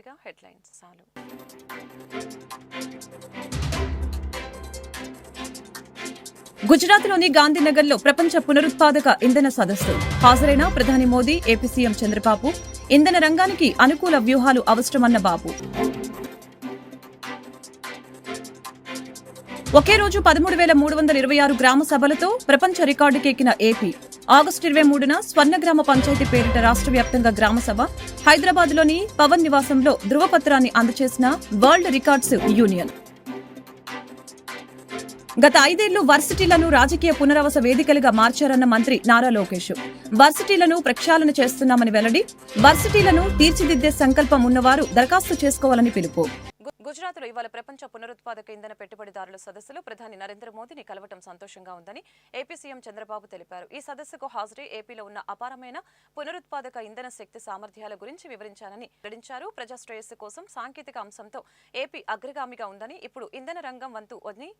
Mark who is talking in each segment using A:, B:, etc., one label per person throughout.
A: ముందుగా హెడ్లైన్స్ చాలు. గుజరాత్లోని గాంధీనగర్లో ప్రపంచ పునరుత్పాదక ఇంధన సదస్సు హాజరైన ప్రధాని మోదీ, ఏపీ సీఎం చంద్రబాబు. ఇంధన రంగానికి అనుకూల వ్యూహాలు అవసరమన్న బాబు. ఒకే రోజు 13,326 గ్రామ సభలతో ప్రపంచ రికార్డుకెక్కిన ఏపీ. ఆగస్టు 23న స్వర్ణగ్రామ పంచాయతీ పేరిట రాష్ట్ర వ్యాప్తంగా గ్రామసభ. హైదరాబాద్లోని పవన్ నివాసంలో ధృవపత్రాన్ని అందజేసిన వరల్డ్ రికార్డ్స్ యూనియన్. గత 5 ఏళ్లు వర్సిటీలను రాజకీయ పునరావాస వేదికలుగా మార్చారన్న మంత్రి నారా లోకేష్. వర్సిటీలను ప్రక్షాళన చేస్తున్నామని వెల్లడి. వర్సిటీలను తీర్చిదిద్దే సంకల్పం ఉన్నవారు దరఖాస్తు చేసుకోవాలని పిలుపు. గుజరాత్లో ఇవాళ ప్రపంచ పునరుత్పాదక ఇంధన పెట్టుబడిదారుల సదస్సులో ప్రధాని నరేంద్ర మోదీని కలవటం సంతోషంగా ఉందని ఏపీ సీఎం చంద్రబాబు తెలిపారు. ఈ సదస్సుకు హాజరై ఏపీలో ఉన్న అపారమైన పునరుత్పాదక ఇంధన శక్తి సామర్థ్యాల గురించి వివరించానని వెల్లడించారు. ప్రజా శ్రేయస్సు కోసం సాంకేతిక అంశంతో ఏపీ అగ్రగామిగా ఉందని, ఇప్పుడు ఇంధన రంగం వంతు అని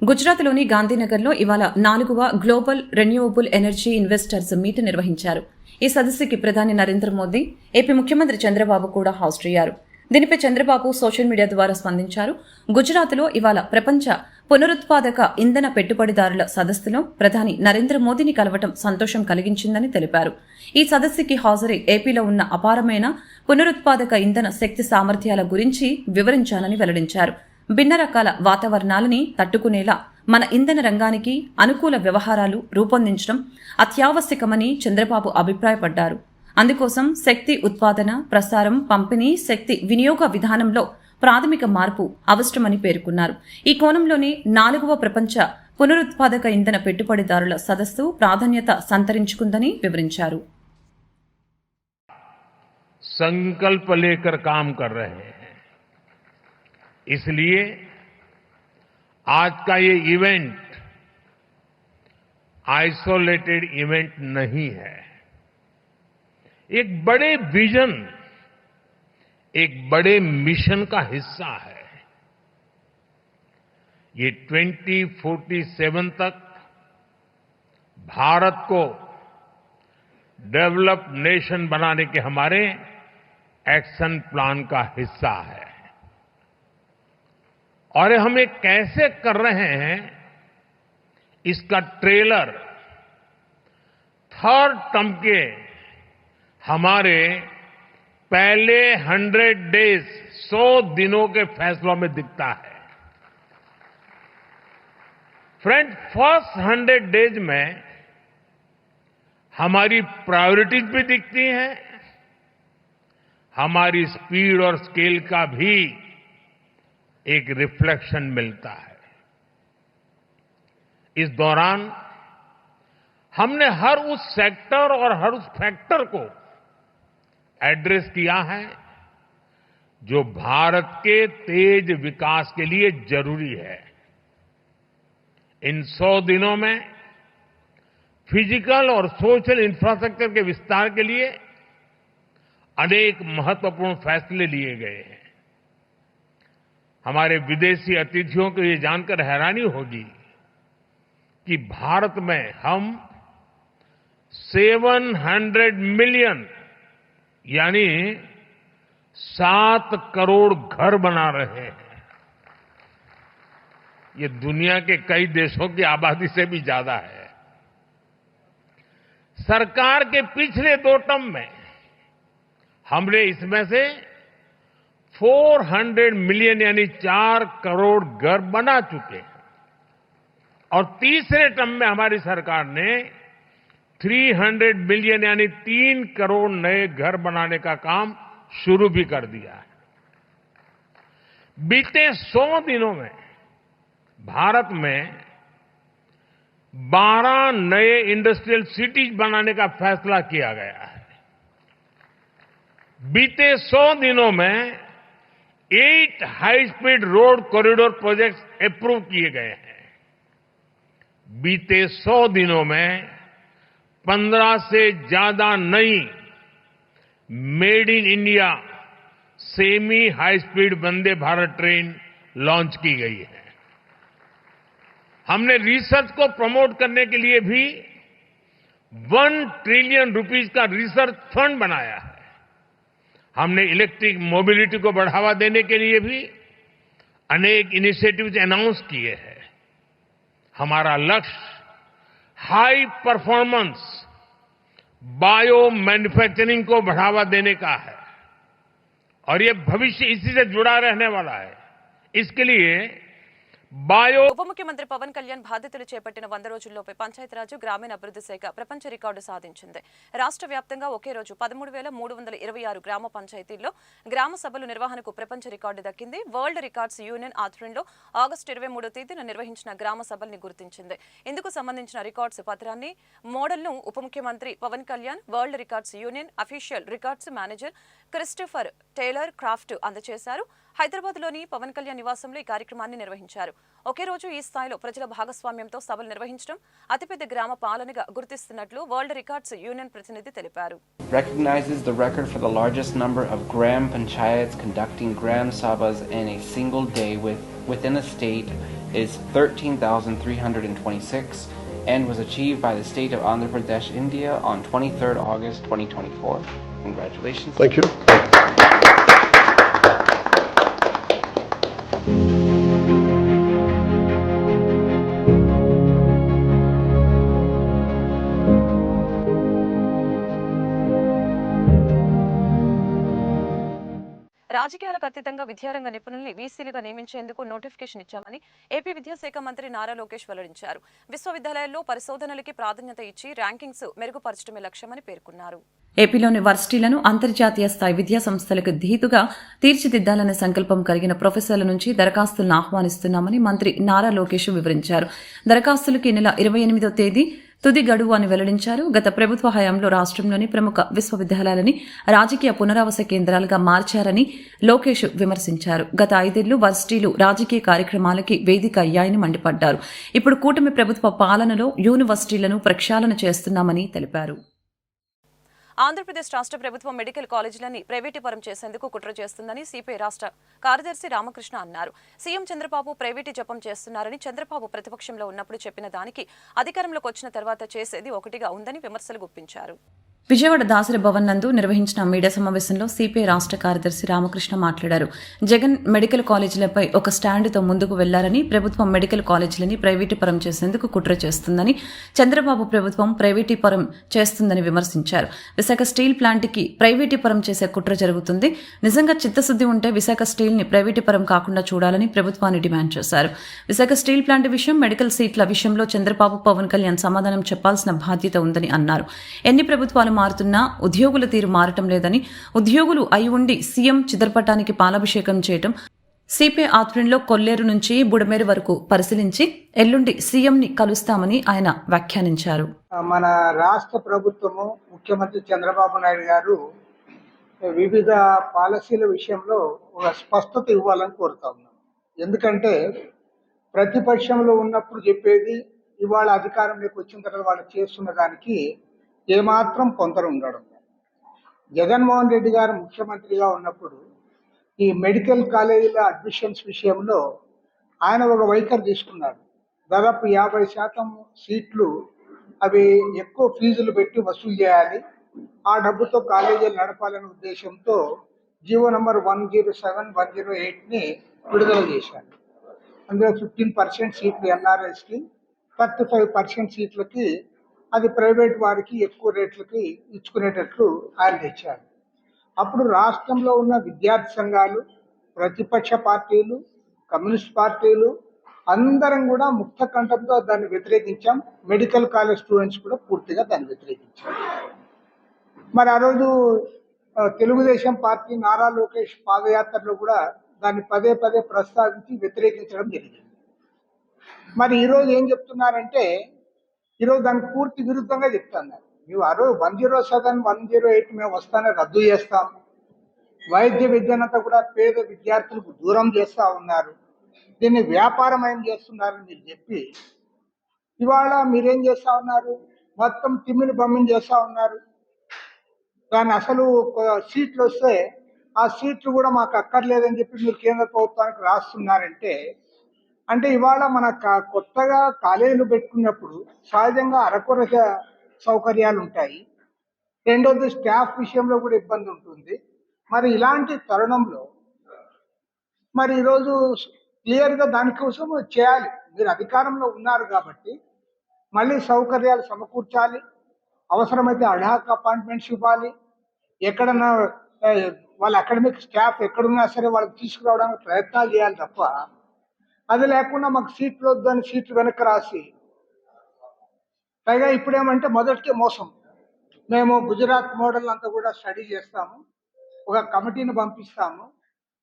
A: గుజరాత్లోని గాంధీనగర్లో ఇవాళ 4వ global renewable energy investors meet నిర్వహించారు. ఈ సదస్సుకి ప్రధాని నరేంద్ర మోదీ, ఏపీ ముఖ్యమంత్రి చంద్రబాబు కూడా హాజరయ్యారు. దీనిపై చంద్రబాబు సోషల్ మీడియా ద్వారా స్పందించారు. గుజరాత్లో ఇవాళ ప్రపంచ పునరుత్పాదక ఇంధన పెట్టుబడిదారుల సదస్సులో ప్రధాని నరేంద్ర మోదీని కలవటం సంతోషం కలిగించిందని తెలిపారు. ఈ సదస్సుకి హాజరై ఏపీలో ఉన్న అపారమైన పునరుత్పాదక ఇంధన శక్తి సామర్థ్యాల గురించి వివరించానని వెల్లడించారు. భిన్న రకాల వాతావరణాలని తట్టుకునేలా మన ఇంధన రంగానికి అనుకూల వ్యవహారాలు రూపొందించడం అత్యావశ్యకమని చంద్రబాబు అభిప్రాయపడ్డారు. అందుకోసం శక్తి ఉత్పాదన, ప్రసారం, పంపిణీ, శక్తి వినియోగ విధానంలో ప్రాథమిక మార్పు అవసరమని పేర్కొన్నారు. ఈ కోణంలోనే 4వ ప్రపంచ పునరుత్పాదక ఇంధన పెట్టుబడిదారుల సదస్సు ప్రాధాన్యత సంతరించుకుందని వివరించారు.
B: संकल्प लेकर काम कर रहे हैं, इसलिए आज का ये इवेंट आइसोलेटेड इवेंट नहीं है. एक बड़े विजन, एक बड़े मिशन का हिस्सा है. ये 2047 तक भारत को डेवलप्ड नेशन बनाने के हमारे एक्शन प्लान का हिस्सा है. और हम ये कैसे कर रहे हैं, इसका ट्रेलर थर्ड टर्म के हमारे पहले 100 डेज 100 दिनों के फैसलों में दिखता है. फ्रेंड, फर्स्ट 100 डेज में हमारी प्रायोरिटीज भी दिखती हैं, हमारी स्पीड और स्केल का भी एक रिफ्लेक्शन मिलता है. इस दौरान हमने हर उस सेक्टर और हर उस फैक्टर को एड्रेस किया है जो भारत के तेज विकास के लिए जरूरी है. इन 100 दिनों में फिजिकल और सोशल इंफ्रास्ट्रक्चर के विस्तार के लिए अनेक महत्वपूर्ण फैसले लिए गए हैं. हमारे विदेशी अतिथियों को ये जानकर हैरानी होगी कि भारत में हम 700 मिलियन यानी 7 करोड़ घर बना रहे हैं. ये दुनिया के कई देशों की आबादी से भी ज्यादा है. सरकार के पिछले 2 टर्म में हमने इसमें से 400 मिलियन यानी 4 करोड़ घर बना चुके हैं. और तीसरे टर्म में हमारी सरकार ने 300 मिलियन यानी 3 करोड़ नए घर बनाने का काम शुरू भी कर दिया है. बीते 100 दिनों में भारत में 12 नए इंडस्ट्रियल सिटीज बनाने का फैसला किया गया है. बीते 100 दिनों में 8 high speed road corridor projects approve किए गए हैं. बीते 100 दिनों में 15 से ज्यादा नई made in India semi high speed Vande Bharat train launch की गई है. हमने रिसर्च को प्रमोट करने के लिए भी 1 ट्रिलियन रुपीस का रिसर्च फंड बनाया है. हमने इलेक्ट्रिक मोबिलिटी को बढ़ावा देने के लिए भी अनेक इनिशिएटिव्स अनाउंस किए हैं। हमारा लक्ष्य हाई परफॉर्मेंस बायो मैन्युफैक्चरिंग को बढ़ावा देने का है और ये भविष्य इसी से जुड़ा रहने वाला है। इसके लिए बायो
A: ఉప ముఖ్యమంత్రి పవన్ కళ్యాణ్ బాధ్యతలు చేపట్టిన 100 రోజుల్లోపే పంచాయతీరాజ్ గ్రామీణ అభివృద్ధి శాఖ ప్రపంచ రికార్డు సాధించింది. రాష్ట్ర వ్యాప్తంగా ఒకే రోజు 13,326 గ్రామ పంచాయతీల్లో గ్రామ సభలు నిర్వహణకు ప్రపంచ రికార్డు దక్కింది. వరల్డ్ రికార్డ్స్ యూనియన్ ఆధ్వర్యంలో ఆగస్టు 23వ తేదీన నిర్వహించిన గ్రామ సభల్ని గుర్తించింది. ఇందుకు సంబంధించిన రికార్డ్స్ పత్రాన్ని మోడల్ను ఉప ముఖ్యమంత్రి Pawan Kalyan world records union official records manager Christopher Taylor Craft అందజేశారు. హైదరాబాద్లోని పవన్ కళ్యాణ్ నివాసంలో ఈ కార్యక్రమాన్ని నిర్వహించారు. ఒకే రోజు ఈ స్థాయిలో ప్రజల భాగస్వామ్యంతో సభలు నిర్వహించడం అతిపెద్ద గ్రామ పాలనగా గుర్తిస్తున్నట్లు వరల్డ్ రికార్డ్స్ యూనియన్ ప్రతినిధి తెలిపారు.
C: Recognizes the record for the largest number of Gram Panchayats conducting Gram Sabhas in a single day within a state is 13,326 and was achieved by the state of Andhra Pradesh, India on 23rd August 2024. Congratulations.
D: Thank you.
A: రాజకీయాలకు అతీతంగా విద్యారంగ నిపుణుల్ని వీసీలుగా నియమించేందుకు notification ఇచ్చామని AP విద్యాశాఖ మంత్రి నారా లోకేష్ వెల్లడించారు. విశ్వవిద్యాలయాల్లో పరిశోధనలకి ప్రాధాన్యత ఇచ్చి ర్యాంకింగ్స్ మెరుగుపరచడమే లక్ష్యమని పేర్కొన్నారు. ఏపీలోని వర్సిటీలను అంతర్జాతీయ స్థాయి విద్యా సంస్థలకు ధీటుగా తీర్చిదిద్దాలనే సంకల్పం కలిగిన ప్రొఫెసర్ల నుంచి దరఖాస్తులను ఆహ్వానిస్తున్నామని మంత్రి నారా లోకేష్ వివరించారు. దరఖాస్తులకి ఈ నెల 28వ తేదీ తుది గడువు అని వెల్లడించారు. గత ప్రభుత్వ హయాంలో రాష్ట్రంలోని ప్రముఖ విశ్వవిద్యాలయాలని రాజకీయ పునరావాస కేంద్రాలుగా మార్చారని లోకేష్ విమర్శించారు. గత 5 ఏళ్లు వర్సిటీలు రాజకీయ కార్యక్రమాలకి వేదిక అయ్యాయని మండిపడ్డారు. ఇప్పుడు కూటమి ప్రభుత్వ పాలనలో యూనివర్సిటీలను ప్రక్షాళన చేస్తున్నామని తెలిపారు. ఆంధ్రప్రదేశ్ రాష్ట్ర ప్రభుత్వం మెడికల్ కాలేజీలని ప్రైవేటీకరణ చేసేందుకు కుట్ర చేస్తుందని సిపిఐ రాష్ట్ర కార్యదర్శి రామకృష్ణ అన్నారు. సీఎం చంద్రబాబు ప్రైవేటీ జపం చేస్తున్నారని, చంద్రబాబు ప్రతిపక్షంలో ఉన్నప్పుడు చెప్పిన దానికి అధికారంలోకి వచ్చిన తర్వాత చేసేది ఒకటిగా ఉందని విమర్శలు గుప్పించారు. విజయవాడ దాసరి భవన్ నందు నిర్వహించిన మీడియా సమావేశంలో సిపిఐ రాష్ట్ర కార్యదర్శి రామకృష్ణ మాట్లాడారు. జగన్ మెడికల్ కాలేజీలపై ఒక స్టాండ్తో ముందుకు వెళ్లారని, ప్రభుత్వం మెడికల్ కాలేజీలని ప్రైవేటీకరణ చేసేందుకు కుట్ర చేస్తుందని, చంద్రబాబు ప్రభుత్వం ప్రైవేటీకరణ చేస్తుందని విమర్శించారు. విశాఖ స్టీల్ ప్లాంట్కి ప్రైవేటీకరణ చేసే కుట్ర జరుగుతుంది. నిజంగా చిత్తశుద్ది ఉంటే విశాఖ స్టీల్ ని ప్రైవేటీకరణ కాకుండా చూడాలని ప్రభుత్వాన్ని డిమాండ్ చేశారు. విశాఖ స్టీల్ ప్లాంట్ విషయం, మెడికల్ సీట్ల విషయంలో చంద్రబాబు పవన్ కళ్యాణ్ సమాధానం చెప్పాల్సిన బాధ్యత ఉందని అన్నారు. ఎన్ని ప్రభుత్వాలు మారుతున్నా ఉద్యోగుల తీరు మారటం లేదని, ఉద్యోగులు అయి ఉండి సీఎం చిత్రపటానికి పాలాభిషేకం చేయటం, సిపిఐ ఆధ్వర్యంలో కొల్లేరు నుంచి బుడమేరు వరకు పరిశీలించి ఎల్లుండి సీఎంని కలుస్తామని ఆయన వ్యాఖ్యానించారు.
E: మన రాష్ట్ర ప్రభుత్వము, ముఖ్యమంత్రి చంద్రబాబు నాయుడు గారు వివిధ పాలసీల విషయంలో ఒక స్పష్టత ఇవ్వాలని కోరుతా ఉన్నాం. ఎందుకంటే ప్రతిపక్షంలో ఉన్నప్పుడు చెప్పేది, ఇవాళ అధికారంలోకి వచ్చిన తర్వాత వాళ్ళు చేస్తున్న దానికి ఏమాత్రం పొంతన ఉండడం. జగన్మోహన్ రెడ్డి గారు ముఖ్యమంత్రిగా ఉన్నప్పుడు ఈ మెడికల్ కాలేజీల అడ్మిషన్స్ విషయంలో ఆయన ఒక వైఖరి తీసుకున్నాడు. దాదాపు 50% సీట్లు అవి ఎక్కువ ఫీజులు పెట్టి వసూలు చేయాలి, ఆ డబ్బుతో కాలేజీలు నడపాలనే ఉద్దేశంతో జీవో నంబర్ 107/108ని విడుదల చేశారు. అందులో 15% సీట్లు ఎన్ఆర్ఎస్కి, 35% సీట్లకి అది ప్రైవేట్ వారికి ఎక్కువ రేట్లకి ఇచ్చుకునేటట్లు ఆయన తెచ్చారు. అప్పుడు రాష్ట్రంలో ఉన్న విద్యార్థి సంఘాలు, ప్రతిపక్ష పార్టీలు, కమ్యూనిస్ట్ పార్టీలు అందరం కూడా ముక్త కంఠంతో దాన్ని వ్యతిరేకించాం. మెడికల్ కాలేజ్ స్టూడెంట్స్ కూడా పూర్తిగా దాన్ని వ్యతిరేకించారు. మరి ఆ రోజు తెలుగుదేశం పార్టీ నారా లోకేష్ పాదయాత్రలో కూడా దాన్ని పదే పదే ప్రస్తావించి వ్యతిరేకించడం జరిగింది. మరి ఈరోజు ఏం చెప్తున్నారంటే, ఈరోజు దానికి పూర్తి విరుద్ధంగా చెప్తున్నారు. ನೀವು ఆ రోజు 107, 108 మేము వస్తానే రద్దు చేస్తాం, వైద్య విద్యనంతా కూడా పేద విద్యార్థులకు దూరం చేస్తూ ఉన్నారు, దీన్ని వ్యాపారమయం చేస్తున్నారని మీరు చెప్పి ఇవాళ మీరేం చేస్తూ ఉన్నారు, మొత్తం తిమ్మిని బమ్మిని చేస్తూ ఉన్నారు. దాన్ని అసలు సీట్లు వస్తే ఆ సీట్లు కూడా మాకు అక్కర్లేదని చెప్పి మీరు కేంద్ర ప్రభుత్వానికి రాస్తున్నారంటే, అంటే ఇవాళ మన కొత్తగా కాలేజీలు పెట్టుకున్నప్పుడు సహజంగా అరకొర సౌకర్యాలు ఉంటాయి. రెండోది స్టాఫ్ విషయంలో కూడా ఇబ్బంది ఉంటుంది. మరి ఇలాంటి తరుణంలో మరి ఈరోజు క్లియర్గా దానికోసం చేయాలి. మీరు అధికారంలో ఉన్నారు కాబట్టి మళ్ళీ సౌకర్యాలు సమకూర్చాలి, అవసరమైతే అడ్హాక్ అపాయింట్మెంట్స్ ఇవ్వాలి, ఎక్కడన్నా వాళ్ళ అకాడమిక్ స్టాఫ్ ఎక్కడున్నా సరే వాళ్ళకి తీసుకురావడానికి ప్రయత్నాలు చేయాలి తప్ప అది లేకుండా మాకు సీట్లు వద్దని సీట్లు వెనక్కి రాసి పైగా ఇప్పుడేమంటే మొదటికే మోసం. మేము గుజరాత్ మోడల్ అంతా కూడా స్టడీ చేస్తాము, ఒక కమిటీని పంపిస్తాము,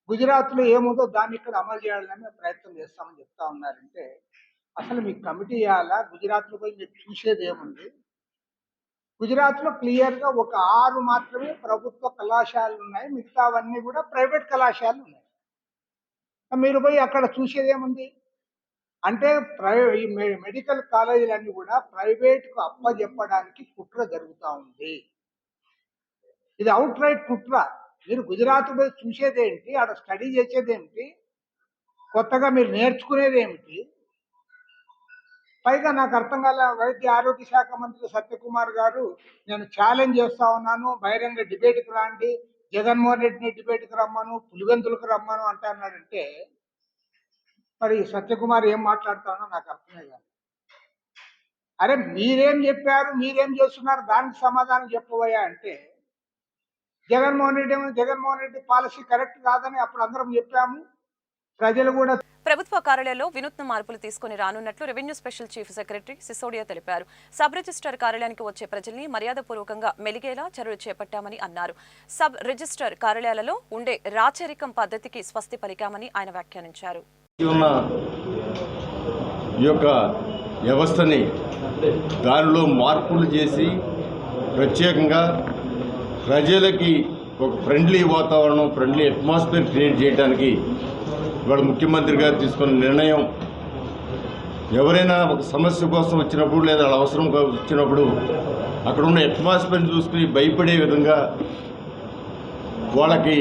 E: గుజరాత్లో ఏముందో దాన్ని ఇక్కడ అమలు చేయాలని ప్రయత్నం చేస్తామని చెప్తా ఉన్నారంటే అసలు మీకు కమిటీ చేయాలా? గుజరాత్లో పోయి మీరు చూసేది ఏముంది? గుజరాత్లో క్లియర్గా ఒక 6 మాత్రమే ప్రభుత్వ కళాశాలలు ఉన్నాయి, మిగతావన్నీ కూడా ప్రైవేట్ కళాశాలలు ఉన్నాయి. మీరు పోయి అక్కడ చూసేది ఏముంది అంటే ఈ మెడికల్ కాలేజీలన్నీ కూడా ప్రైవేట్కు అప్పజెప్పడానికి కుట్ర జరుగుతూ ఉంది. ఇది అవుట్ రైట్ కుట్ర. మీరు గుజరాత్ పోయి చూసేదేంటి, ఆడ స్టడీ చేసేదేమిటి, కొత్తగా మీరు నేర్చుకునేది ఏమిటి? పైగా నాకు అర్థం కాల వైద్య ఆరోగ్య శాఖ మంత్రి సత్యకుమార్ గారు నేను ఛాలెంజ్ చేస్తా ఉన్నాను, బహిరంగ డిబేట్కి రాండి, జగన్మోహన్ రెడ్డిని డిబేట్కి రమ్మను, పులివెందులకు రమ్మను అంటున్నాడంటే మరి సత్యకుమార్ ఏం మాట్లాడుతానో నాకు అర్థమే కాదు. అరే మీరేం చెప్పారు, మీరేం చేస్తున్నారు, దానికి సమాధానం చెప్పబోయా అంటే జగన్మోహన్ రెడ్డి పాలసీ కరెక్ట్ కాదని అప్పుడు అందరం చెప్పాము, ప్రజలు కూడా.
A: ప్రభుత్వ కార్యాలయంలో వినూత్న మార్పులు తీసుకుని రానున్నట్లు revenue special chief secretary Sisodia తెలిపారు. సబ్ రిజిస్టర్ కార్యాలయానికి వచ్చే ప్రజల్ని మర్యాదపూర్వకంగా మెలిగేలా చర్యలు చేపట్టామని అన్నారు. సబ్ రిజిస్టర్ కార్యాలయాలలో ఉండే రాచరికం పద్ధతికి స్వస్తి పలికామని ఆయన వ్యాఖ్యానించారు.
D: ఈ యొక్క వ్యవస్థని దానిలో మార్పులు చేసి ప్రత్యేకంగా ప్రజలకి ఒక ఫ్రెండ్లీ వాతావరణం, ఫ్రెండ్లీ అట్మాస్ఫియర్ క్రియేట్ చేయడానికి ఇవాళ ముఖ్యమంత్రి గారు తీసుకున్న నిర్ణయం, ఎవరైనా ఒక సమస్య కోసం వచ్చినప్పుడు లేదా అవసరం వచ్చినప్పుడు అక్కడ ఉన్న అట్మాస్ఫియర్ చూసుకుని భయపడే విధంగా వాళ్ళకి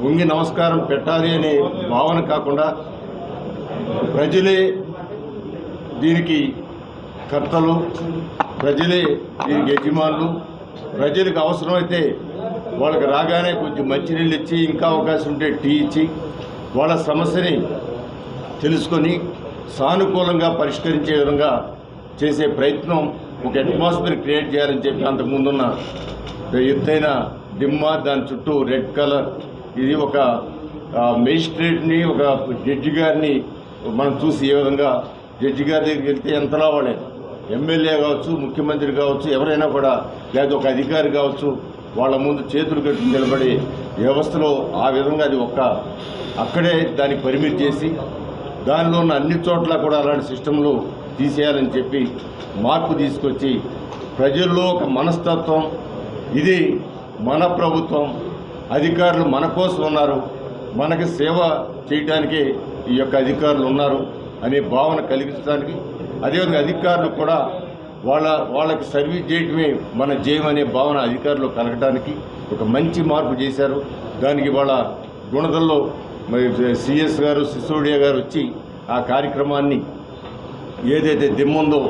D: వంగి నమస్కారం పెట్టాలి అనే భావన కాకుండా ప్రజలే దీనికి కర్తలు, ప్రజలే దీనికి యజమానులు, ప్రజలకు అవసరమైతే వాళ్ళకి రాగానే కొంచెం మంచినీళ్ళు ఇచ్చి, ఇంకా అవకాశం ఉంటే టీ ఇచ్చి వాళ్ళ సమస్యని తెలుసుకొని సానుకూలంగా పరిష్కరించే విధంగా చేసే ప్రయత్నం, ఒక అట్మాస్ఫియర్ క్రియేట్ చేయాలని చెప్పి అంతకుముందున్న ఎత్తైన దిమ్మ, దాని చుట్టూ రెడ్ కలర్, ఇది ఒక మేజిస్ట్రేట్ని, ఒక జడ్జి గారిని మనం చూసి ఏ విధంగా జడ్జి గారి దగ్గరికి వెళ్తే ఎంతలా వాళ్ళే, ఎమ్మెల్యే కావచ్చు, ముఖ్యమంత్రి కావచ్చు, ఎవరైనా కూడా, లేదా ఒక అధికారి కావచ్చు, వాళ్ళ ముందు చేతులు కట్టి నిలబడే వ్యవస్థలో ఆ విధంగా అది అక్కడే దానికి పరిమితి చేసి దానిలో ఉన్న అన్ని చోట్ల కూడా అలాంటి సిస్టంలు తీసేయాలని చెప్పి మార్పు తీసుకొచ్చి ప్రజల్లో ఒక మనస్తత్వం, ఇది మన ప్రభుత్వం, అధికారులు మన కోసం ఉన్నారు, మనకి సేవ చేయడానికే ఈ యొక్క అధికారులు ఉన్నారు అనే భావన కలిగించడానికి, అదేవిధంగా అధికారులు కూడా వాళ్ళకి సర్వీస్ చేయటమే మన జయం అనే భావన అధికారులు కలగడానికి ఒక మంచి మార్పు చేశారు. దానికి వాళ్ళ గుణదల్లో మరి సిఎస్ గారు, సిసోడియా గారు వచ్చి ఆ కార్యక్రమాన్ని ఏదైతే దిమ్ముందో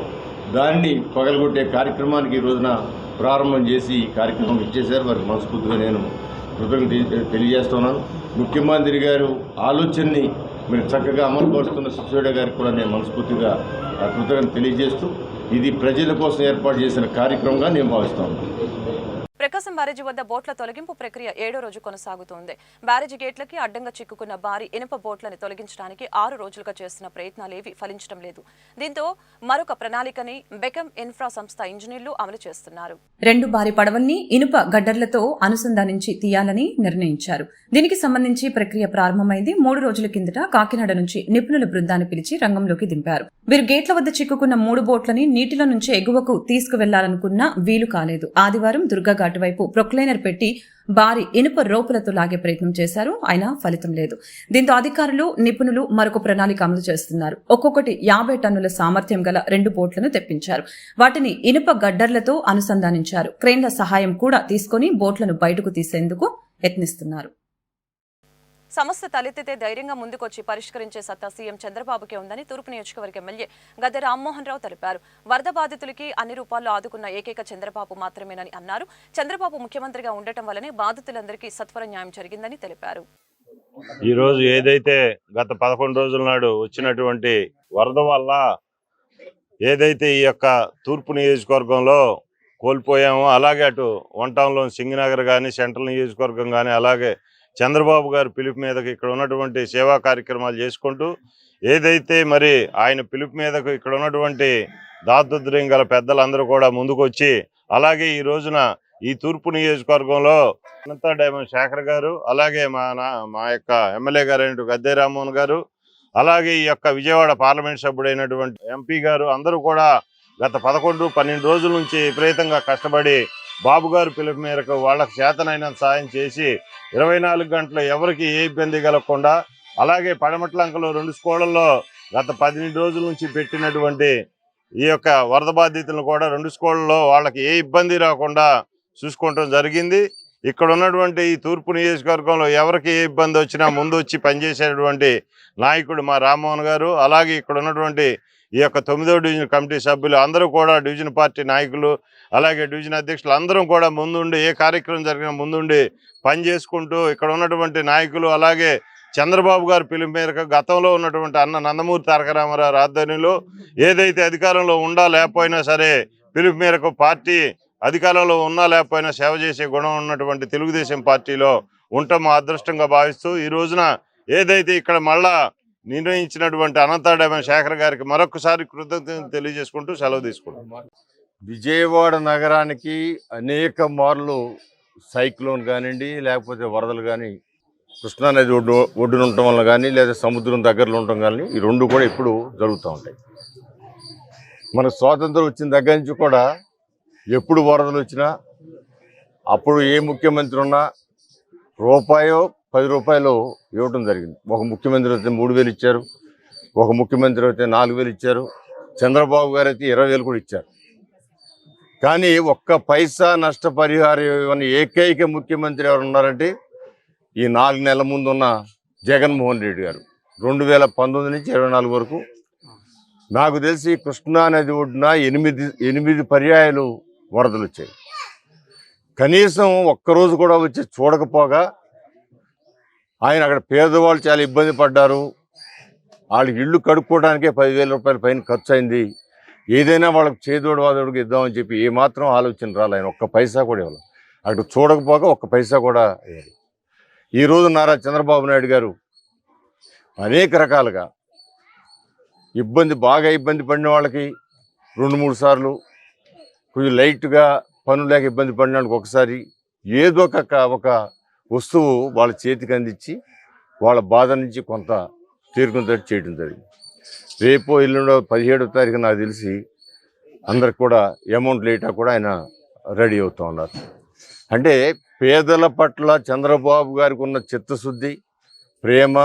D: దాన్ని పగలగొట్టే కార్యక్రమానికి ఈ రోజున ప్రారంభం చేసి ఈ కార్యక్రమం ఇచ్చేశారు. వారికి మనస్ఫూర్తిగా నేను కృతజ్ఞత తెలియజేస్తున్నాను. ముఖ్యమంత్రి గారు ఆలోచనని మీరు చక్కగా అమలుపరుస్తున్న సిసోడియా గారికి కూడా నేను మనస్ఫూర్తిగా కృతజ్ఞత తెలియజేస్తూ ఇది ప్రజల కోసం ఏర్పాటు చేసిన కార్యక్రమంగా నేను భావిస్తాను.
A: ప్రకాశం బ్యారేజీ వద్ద బోట్ల తొలగింపు ప్రక్రియ 7వ రోజు కొనసాగుతోంది. బ్యారేజీ గేట్లకి అడ్డంగా చిక్కుకున్న భారీ ఇనుప బోట్లను తొలగించడానికి 6 రోజులుగా చేస్తున్న ప్రయత్నాలేవీ ఫలించడం లేదు. దీంతో మరొక ప్రణాళికని బెకమ్ ఇన్ఫ్రా సంస్థ ఇంజనీర్లు అమలు చేస్తున్నారు. 2 భారీ పడవల్ని ఇనుప గడ్డర్లతో అనుసంధానించి తీయాలని నిర్ణయించారు. దీనికి సంబంధించి ప్రక్రియ ప్రారంభమైంది. 3 రోజుల కిందట కాకినాడ నుంచి నిపుణుల బృందాన్ని పిలిచి రంగంలోకి దింపారు. వీరు గేట్ల వద్ద చిక్కుకున్న 3 బోట్లని నీటిలో నుంచి ఎగువకు తీసుకువెళ్లాలనుకున్నా వీలు కాలేదు. ఆదివారం దుర్గా వైపు ప్రొక్లైనర్ పెట్టి భారీ ఇనుప రోపులతో లాగే ప్రయత్నం చేశారు. అయినా ఫలితం లేదు. దీంతో అధికారులు, నిపుణులు మరొక ప్రణాళిక అమలు చేస్తున్నారు. ఒక్కొక్కటి 50 టన్నుల సామర్థ్యం గల 2 బోట్లను తెప్పించారు. వాటిని ఇనుప గడ్డర్లతో అనుసంధానించారు. క్రేన్ల సహాయం కూడా తీసుకుని బోట్లను బయటకు తీసేందుకు యత్నిస్తున్నారు. సమస్య తలెత్తితే ధైర్యంగా ముందుకొచ్చి పరిష్కరించే సత్తా సీఎం చంద్రబాబుకే ఉందని తూర్పు నియోజకవర్గ ఎమ్మెల్యే గద్దె రామ్మోహన్ రావు తెలిపారు. వరద బాధితులకి అన్ని రూపాల్లో ఆదుకున్న ఏకైక చంద్రబాబు మాత్రమేనని అన్నారు. చంద్రబాబు ముఖ్యమంత్రిగా ఉండటం వల్లనే బాధితులందరికీ సత్వర న్యాయం జరిగిందని తెలిపారు.
F: ఈ రోజు ఏదైతే గత 11 రోజుల నాడు వచ్చినటువంటి వరద వల్ల ఏదైతే ఈ యొక్క తూర్పు నియోజకవర్గంలో కోల్పోయామో, అలాగే అటు వన్ టౌన్లో సింగనగర్ కానీ, సెంట్రల్ నియోజకవర్గం కానీ, అలాగే చంద్రబాబు గారి పిలుపు మీదకి ఇక్కడ ఉన్నటువంటి సేవా కార్యక్రమాలు చేసుకుంటూ ఏదైతే మరి ఆయన పిలుపు మీదకు ఇక్కడ ఉన్నటువంటి దాతృద్రయం గల పెద్దలందరూ కూడా ముందుకు వచ్చి, అలాగే ఈ రోజున ఈ తూర్పు నియోజకవర్గంలో అనంత డైమండ్ శేఖర్ గారు, అలాగే మా యొక్క ఎమ్మెల్యే గారు అయినటువంటి గద్దె రామ్మోహన్ గారు, అలాగే ఈ యొక్క విజయవాడ పార్లమెంట్ సభ్యుడైనటువంటి ఎంపీ గారు అందరూ కూడా గత 11-12 రోజుల నుంచి విపరీతంగా కష్టపడి బాబు గారు పిలుపు మేరకు వాళ్ళకు చేతనైనంత సాయం చేసి 24 గంటలు ఎవరికి ఏ ఇబ్బంది కలగకుండా, అలాగే పడమట్లంకలో 2 స్కూళ్ళల్లో గత 18 రోజుల నుంచి పెట్టినటువంటి ఈ యొక్క వరద బాధితులను కూడా 2 స్కూళ్ళలో వాళ్ళకి ఏ ఇబ్బంది రాకుండా చూసుకోవటం జరిగింది. ఇక్కడ ఉన్నటువంటి ఈ తూర్పు నియోజకవర్గంలో ఎవరికి ఏ ఇబ్బంది వచ్చినా ముందు వచ్చి పనిచేసేటువంటి నాయకుడు మా రామ్మోహన్ గారు, అలాగే ఇక్కడ ఉన్నటువంటి ఈ యొక్క 9వ డివిజన్ కమిటీ సభ్యులు అందరూ కూడా డివిజన్ పార్టీ నాయకులు, అలాగే డివిజన్ అధ్యక్షులు అందరం కూడా ముందుండి ఏ కార్యక్రమం జరిగినా ముందుండి పనిచేసుకుంటూ ఇక్కడ ఉన్నటువంటి నాయకులు, అలాగే చంద్రబాబు గారు పిలుపు మేరకు గతంలో ఉన్నటువంటి అన్న నందమూరి తారక రామారావు ఆధ్వర్యంలో ఏదైతే అధికారంలో ఉండా లేకపోయినా సరే పిలుపు మేరకు పార్టీ అధికారంలో ఉన్నా లేకపోయినా సేవ చేసే గుణం ఉన్నటువంటి తెలుగుదేశం పార్టీలో ఉండటం మా అదృష్టంగా భావిస్తూ ఈ రోజున ఏదైతే ఇక్కడ మళ్ళా నిర్ణయించినటువంటి అనంత డైమండ్ శేఖర్ గారికి మరొకసారి కృతజ్ఞతలు తెలియజేసుకుంటూ సెలవు తీసుకుంటాం.
G: విజయవాడ నగరానికి అనేక మార్లు సైక్లోన్ కానివ్వండి, లేకపోతే వరదలు కానీ, కృష్ణానది ఒడ్డున ఉండటం వల్ల కానీ, లేదా సముద్రం దగ్గరలో ఉండటం కానీ, ఈ రెండు కూడా ఇప్పుడు జరుగుతూ ఉంటాయి. మన స్వాతంత్రం వచ్చిన దగ్గర నుంచి కూడా ఎప్పుడు వరదలు వచ్చినా అప్పుడు ఏ ముఖ్యమంత్రి ఉన్నా రూపాయో 10 రూపాయలు ఇవ్వటం జరిగింది. ఒక ముఖ్యమంత్రి అయితే 3000 ఇచ్చారు, ఒక ముఖ్యమంత్రి అయితే 4000 ఇచ్చారు, చంద్రబాబు గారు అయితే 20,000 కూడా ఇచ్చారు. కానీ ఒక్క పైసా నష్టపరిహారం ఇవ్వని ఏకైక ముఖ్యమంత్రి ఎవరు ఉన్నారంటే ఈ 4 నెలల ముందు ఉన్న జగన్మోహన్ రెడ్డి గారు. 2019 నుంచి 24 వరకు నాకు తెలిసి కృష్ణానది ఒడ్డున 8 పర్యాయాలు వరదలు వచ్చాయి. కనీసం ఒక్కరోజు కూడా వచ్చి చూడకపోగా ఆయన అక్కడ పేదవాళ్ళు చాలా ఇబ్బంది పడ్డారు, వాళ్ళకి ఇళ్ళు కడుక్కోవడానికే 10,000 రూపాయల పైన ఖర్చు అయింది, ఏదైనా వాళ్ళకి చేదోడు వాదోడుకు ఇద్దామని చెప్పి ఏమాత్రం ఆలోచన రాలి. ఆయన ఒక్క పైసా కూడా ఇవ్వాలి, అటు చూడకపోగా ఒక్క పైసా కూడా ఇవ్వాలి. ఈరోజు నారా చంద్రబాబు నాయుడు గారు అనేక రకాలుగా బాగా ఇబ్బంది పడిన వాళ్ళకి 2-3 సార్లు, కొంచెం లైట్గా పనులు లేక ఇబ్బంది పడిన వాళ్ళకి ఒకసారి ఏదో ఒక వస్తువు వాళ్ళ చేతికి అందించి వాళ్ళ బాధ నుంచి కొంత తీరుకునేటట్టు చేయడం జరిగింది. రేపు ఎల్లుండో 17వ తారీఖు నాకు తెలిసి అందరికి కూడా అమౌంట్ లేటా కూడా ఆయన రెడీ అవుతూ ఉన్నారు. అంటే పేదల పట్ల చంద్రబాబు గారికి ఉన్న చిత్తశుద్ధి, ప్రేమ,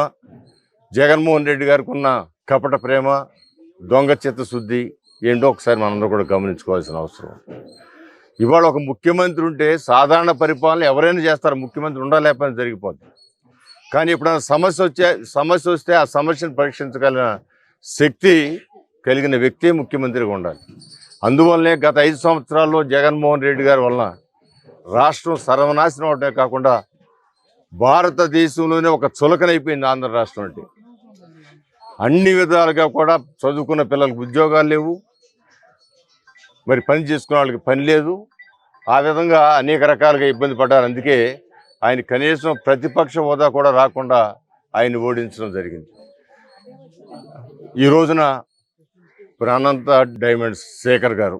G: జగన్మోహన్ రెడ్డి గారికి ఉన్న కపట ప్రేమ, దొంగ చిత్తశుద్ధి ఏంటో ఒకసారి మనందరూ కూడా గమనించుకోవాల్సిన అవసరం. ఇవాళ ఒక ముఖ్యమంత్రి ఉంటే సాధారణ పరిపాలన ఎవరైనా చేస్తారు, ముఖ్యమంత్రి ఉండాలేకపోయినా జరిగిపోతుంది. కానీ ఎప్పుడైనా సమస్య వస్తే ఆ సమస్యను పరీక్షించగలిగిన శక్తి కలిగిన వ్యక్తి ముఖ్యమంత్రిగా ఉండాలి. అందువల్లనే గత 5 సంవత్సరాల్లో జగన్మోహన్ రెడ్డి గారి వలన రాష్ట్రం సర్వనాశనం అవటమే కాకుండా భారతదేశంలోనే ఒక చులకనైపోయింది ఆంధ్ర రాష్ట్రం. అంటే అన్ని విధాలుగా కూడా చదువుకున్న పిల్లలకు ఉద్యోగాలు లేవు, మరి పని చేసుకునే వాళ్ళకి పని లేదు, ఆ విధంగా అనేక రకాలుగా ఇబ్బంది పడ్డారు. అందుకే ఆయన కనీసం ప్రతిపక్ష హోదా కూడా రాకుండా ఆయన ఓడించడం జరిగింది. ఈ రోజున అనంత డైమండ్స్ శేఖర్ గారు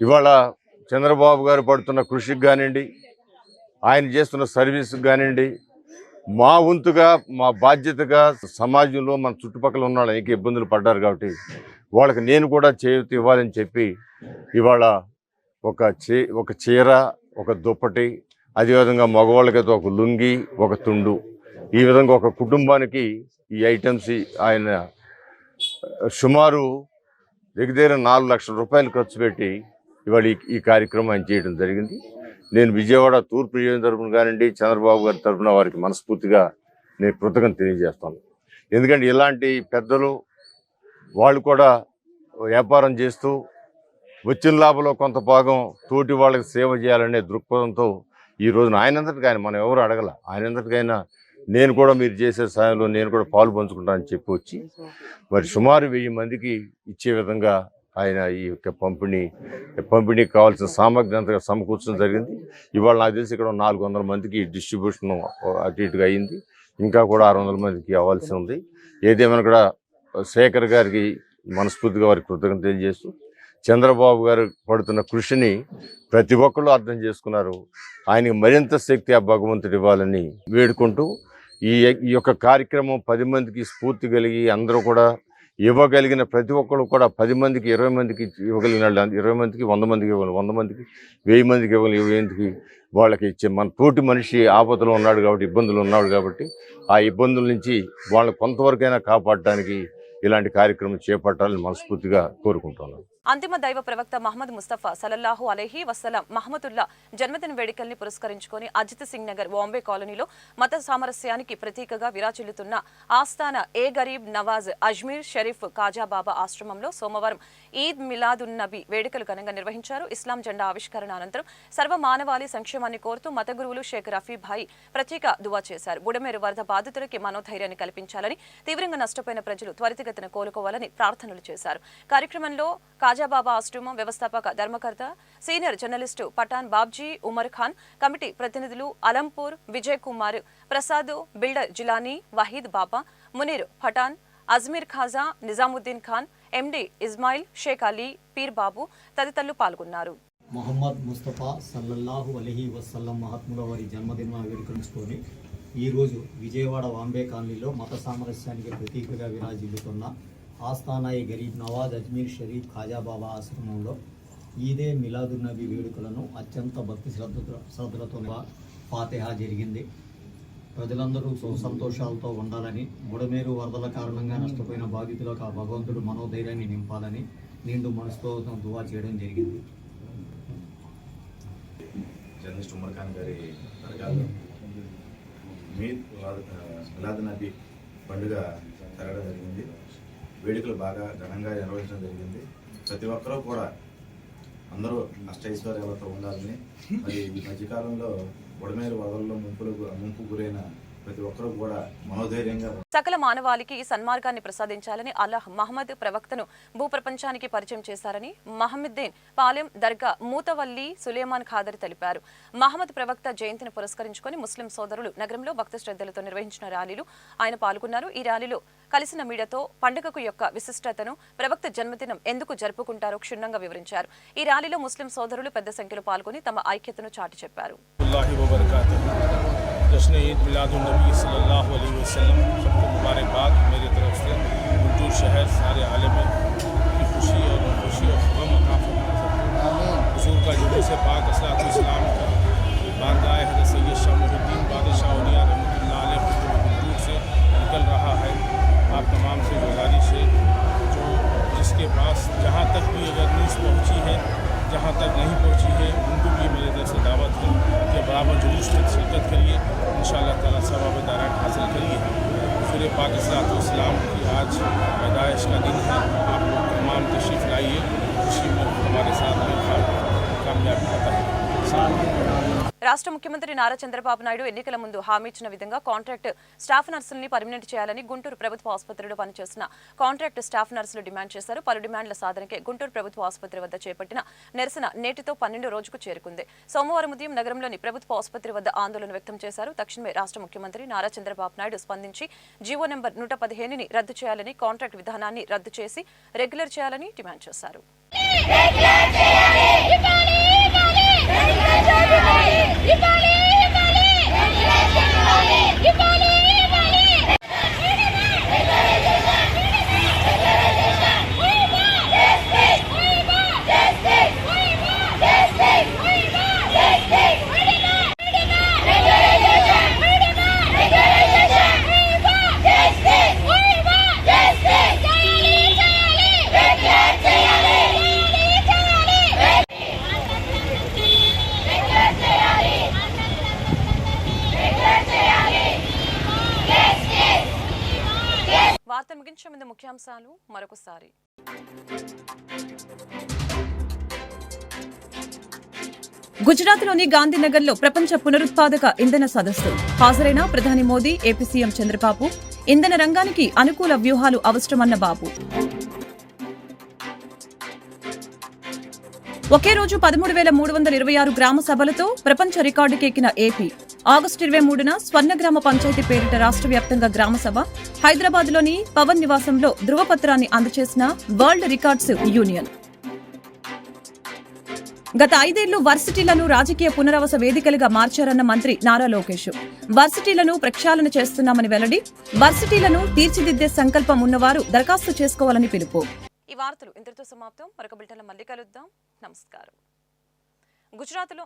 G: ఇవాళ చంద్రబాబు గారు పడుతున్న కృషికి కానివ్వండి, ఆయన చేస్తున్న సర్వీస్కి కానివ్వండి, మా వంతుగా మా బాధ్యతగా సమాజంలో మన చుట్టుపక్కల ఉన్న వాళ్ళు అనేక ఇబ్బందులు పడ్డారు కాబట్టి వాళ్ళకి నేను కూడా చేయూత ఇవ్వాలని చెప్పి ఇవాళ ఒక చీర, ఒక దుప్పటి, అదేవిధంగా మగవాళ్ళకైతే ఒక లుంగి, ఒక తుండు, ఈ విధంగా ఒక కుటుంబానికి ఈ ఐటమ్స్ ఆయన సుమారు దగ్గర 4 లక్షల రూపాయలు ఖర్చు పెట్టి ఇవాళ ఈ కార్యక్రమం ఆయన చేయడం జరిగింది. నేను విజయవాడ తూర్పు నియోజకవర్గం తరఫున కానివ్వండి, చంద్రబాబు గారి తరఫున వారికి మనస్ఫూర్తిగా నేను కృతజ్ఞత తెలియజేస్తాను. ఎందుకంటే ఇలాంటి పెద్దలు వాళ్ళు కూడా వ్యాపారం చేస్తూ వచ్చిన లాభంలో కొంత భాగం తోటి వాళ్ళకి సేవ చేయాలనే దృక్పథంతో ఈ రోజున ఆయనంతటికైనా మనం ఎవరు అడగల, ఆయనంతటికైనా నేను కూడా మీరు చేసే సాయంలో నేను కూడా పాలు పంచుకుంటానని చెప్పి వచ్చి మరి సుమారు 1000 మందికి ఇచ్చే విధంగా ఆయన ఈ యొక్క పంపిణీకి కావాల్సిన సామగ్రి అంతగా సమకూర్చడం జరిగింది. ఇవాళ నాకు తెలిసి ఇక్కడ 400 మందికి డిస్ట్రిబ్యూషన్ అటు ఇటుగా అయింది. ఇంకా కూడా 600 మందికి అవ్వాల్సి ఉంది. ఏదేమైనా కూడా శేఖర్ గారికి మనస్ఫూర్తిగా వారికి కృతజ్ఞత తెలియజేస్తూ చంద్రబాబు గారు పడుతున్న కృషిని ప్రతి ఒక్కళ్ళు అర్థం చేసుకున్నారు. ఆయనకి మరింత శక్తి ఆ భగవంతుడు ఇవ్వాలని వేడుకుంటూ ఈ యొక్క కార్యక్రమం 10 మందికి స్ఫూర్తి కలిగి అందరూ కూడా ఇవ్వగలిగిన ప్రతి ఒక్కరు కూడా 10 మందికి 20 మందికి ఇవ్వగలిగిన 20 మందికి 100 మందికి ఇవ్వాలి, 100 మందికి 1000 మందికి ఇవ్వాలి, 1000 మందికి వాళ్ళకి ఇచ్చే మన తోటి మనిషి ఆపదలో ఉన్నాడు కాబట్టి ఇబ్బందులు ఉన్నాడు కాబట్టి ఆ ఇబ్బందుల నుంచి వాళ్ళని కొంతవరకైనా కాపాడడానికి ఇలాంటి కార్యక్రమం చేపట్టాలని మనస్ఫూర్తిగా కోరుకుంటున్నాను.
A: అంతిమ దైవ ప్రవక్త మహమ్మద్ ముస్తఫా సల్లల్లాహు అలైహి వసల్లం మహమ్మదుల్లా జన్మదిన వేడుకల్ని పురస్కరించుకొని అజిత్ సింగ్ నగర్ బాంబే కాలనీలో మత సామరస్యానికి ప్రతీకగా విరాజిల్లుతున్న ఆస్థాన ఏ గరీబ్ నవాజ్ అజ్మీర్ షరీఫ్ కాజా బాబా ఆశ్రమంలో సోమవారం ఈద్ మిలాదున్ నబీ వేడుకలు ఘనంగా నిర్వహించారు. ఇస్లాం జెండా ఆవిష్కరణ అనంతరం సర్వ మానవాళి సంక్షేమాన్ని కోరుతూ మత గురువులు షేక్ రఫీభాయి ప్రత్యేక దువా చేశారు. బుడమేరు వరద బాధితులకి మనోధైర్యాన్ని కల్పించాలని, తీవ్రంగా నష్టపోయిన ప్రజలు త్వరితగతిన కోలుకోవాలని ప్రార్థనలు చేశారు. కార్యక్రమంలో కాజాబాబా ఆశ్రమం వ్యవస్థాపక ధర్మకర్త senior journalist Pathan Babji Umar Khan, committee ప్రతినిధులు అలంపూర్ విజయ్ కుమార్ ప్రసాద్, బిల్డర్ జిలానీ, వహీద్ బాబా, మునీర్ పఠాన్, అజ్మీర్ ఖాజా, నిజాముద్దీన్ ఖాన్, ఎండి ఇస్మాయిల్, షేక్ అలీ, పీర్ బాబు తదితరులు పాల్గొన్నారు.
H: మొహమ్మద్ ముస్తఫా సల్లల్లాహు అలైహి వసల్లం మహాత్ముల వారి జన్మదిన వేడుకలుచుకొని ఈరోజు విజయవాడ బాంబే కాలనీలో మత సామరస్యానికి ప్రతీకగా విరాజిల్లుతున్న ఆస్థానాయి గరీబ్ నవాజ్ అజ్మీర్ షరీఫ్ ఖాజాబాబా ఆశ్రమంలో ఈదే మిలాదున్ నబీ వేడుకలను అత్యంత భక్తి శ్రద్ధలతో ఫాతిహా జరిగింది. ప్రజలందరూ సంతోషాలతో ఉండాలని, బుడమేరు వరదల కారణంగా నష్టపోయిన బాధితులకు ఆ భగవంతుడు మనోధైర్యాన్ని నింపాలని నిండు మనసుతో దువా చేయడం జరిగింది.
I: జర్నలిస్ట్ ఉమర్ ఖాన్ గారి దర్గాలో మిలాదున్ నబీ పండుగ జరగడం జరిగింది. వేడుకలు బాగా ఘనంగా నిర్వహించడం జరిగింది. ప్రతి ఒక్కరూ కూడా అందరూ అష్టైశ్వర్యాలతో ఉండాలని, మరి ఈ మధ్యకాలంలో బుడమేరు వరదల్లో ముంపు గురైన ప్రతి ఒక్కరూ కూడా మనోధైర్యంగా
A: సకల మానవాళికి సన్మార్గాన్ని ప్రసాదించాలని అల్లాహ్ మహమ్మద్ ప్రవక్తను భూప్రపంచానికి పరిచయం చేశారని మహమ్మద్దీన్ పాలెం దర్గా మూతవల్లి సులేమాన్ ఖాదర్ తెలిపారు. మహమ్మద్ ప్రవక్త జయంతిని పురస్కరించుకొని ముస్లిం సోదరులు నగరంలో భక్తి శ్రద్ధలతో నిర్వహించిన ర్యాలీలో ఆయన పాల్గొన్నారు. ఈ ర్యాలీలో కలిసిన మీడియాతో పండుగకు యొక్క విశిష్టతను, ప్రవక్త జన్మదినం ఎందుకు జరుపుకుంటారో క్షుణ్ణంగా వివరించారు. ఈ ర్యాలీలో ముస్లిం సోదరులు పెద్ద సంఖ్యలో పాల్గొని తమ ఐక్యతను చాటి చెప్పారు.
J: जश्न ईद मिलादुन्नबी सल्लल्लाहु अलैहि वसल्लम सबको मुबारकबाद मेरी तरफ से। गुंटूर शहर सारे आलम की खुशी और गम अता फरमाए सबको। हुजूर का जुलूस पाक असलातु इस्लाम का बारगाह हज़रत सैयद शाह मुहिद्दीन बादशाह औलिया रहमतुल्लाह अलैह गुंटूर से निकल रहा है। आप तमाम से गुजारिश है जो जिसके पास जहाँ तक भी अगर न्यूज़ पहुँची है, जहाँ तक नहीं पहुँची है, उनको भी मेरे तरफ से दावत है कि बराबर जुलूस में शिरकत करिए, इंशाअल्लाह ताला सवाब दारात हासिल करिए। हुज़ूर पाक सल्लल्लाहु अलैहि वसल्लम की आज पैदाइश का दिन है। आप लोग तमाम तशरीफ़ लाइए, खुशी में हमारे साथ कामयाबी आता है।
A: రాష్ట్ర ముఖ్యమంత్రి నారా చంద్రబాబు నాయుడు ఎన్నికల ముందు హామీ ఇచ్చిన విధంగా కాంట్రాక్ట్ స్టాఫ్ నర్సుల్ని పర్మినెంట్ చేయాలని గుంటూరు ప్రభుత్వ ఆసుపత్రిలో పనిచేస్తున్న కాంట్రాక్ట్ స్టాఫ్ నర్సులు డిమాండ్ చేశారు. పలు డిమాండ్ల సాధనకే గుంటూరు ప్రభుత్వ ఆసుపత్రి వద్ద చేపట్టిన నిరసన నేటితో 12వ రోజుకు చేరుకుంది. సోమవారం ఉదయం నగరంలోని ప్రభుత్వ ఆసుపత్రి వద్ద ఆందోళన వ్యక్తం చేశారు. తక్షణమే రాష్ట్ర ముఖ్యమంత్రి నారా చంద్రబాబు నాయుడు స్పందించి జీవో నెంబర్ 115ని రద్దు చేయాలని, కాంట్రాక్ట్ విధానాన్ని రద్దు చేసి రెగ్యులర్ చేయాలని డిమాండ్ చేశారు. వార్తలు ముగించే ముందు ముఖ్యాంశాలు మరొకసారి. గుజరాత్లోని గాంధీనగర్లో ప్రపంచ పునరుత్పాదక ఇంధన సదస్సు హాజరైన ప్రధాని మోదీ, ఏపీ సీఎం చంద్రబాబు. ఇంధన రంగానికి అనుకూల వ్యూహాలు అవసరమన్న బాబు. ఒకే రోజు 13,326 గ్రామ సభలతో ప్రపంచ రికార్డుకెక్కిన ఏపీ. ఆగస్టు 23న స్వర్ణగ్రామ పంచాయతీ పేరిట రాష్ట్ర వ్యాప్తంగా గ్రామసభ. హైదరాబాద్లోని పవన్ నివాసంలో ధృవపత్రాన్ని అందజేసిన వరల్డ్ రికార్డ్స్ యూనియన్. గత 5 ఏళ్లు వర్సిటీలను రాజకీయ పునరావాస వేదికలుగా మార్చారన్న మంత్రి నారా లోకేష్. వర్సిటీలను ప్రక్షాళన చేస్తున్నామని వెల్లడి. వర్సిటీలను తీర్చిదిద్దే సంకల్పం ఉన్నవారు దరఖాస్తు చేసుకోవాలని పిలుపు. ఈ వార్తలు ఇంతటితో సమాప్తం. మరొక బులెటిన్లో మళ్ళీ కలుద్దాం. నమస్కారం. గుజరాత్లో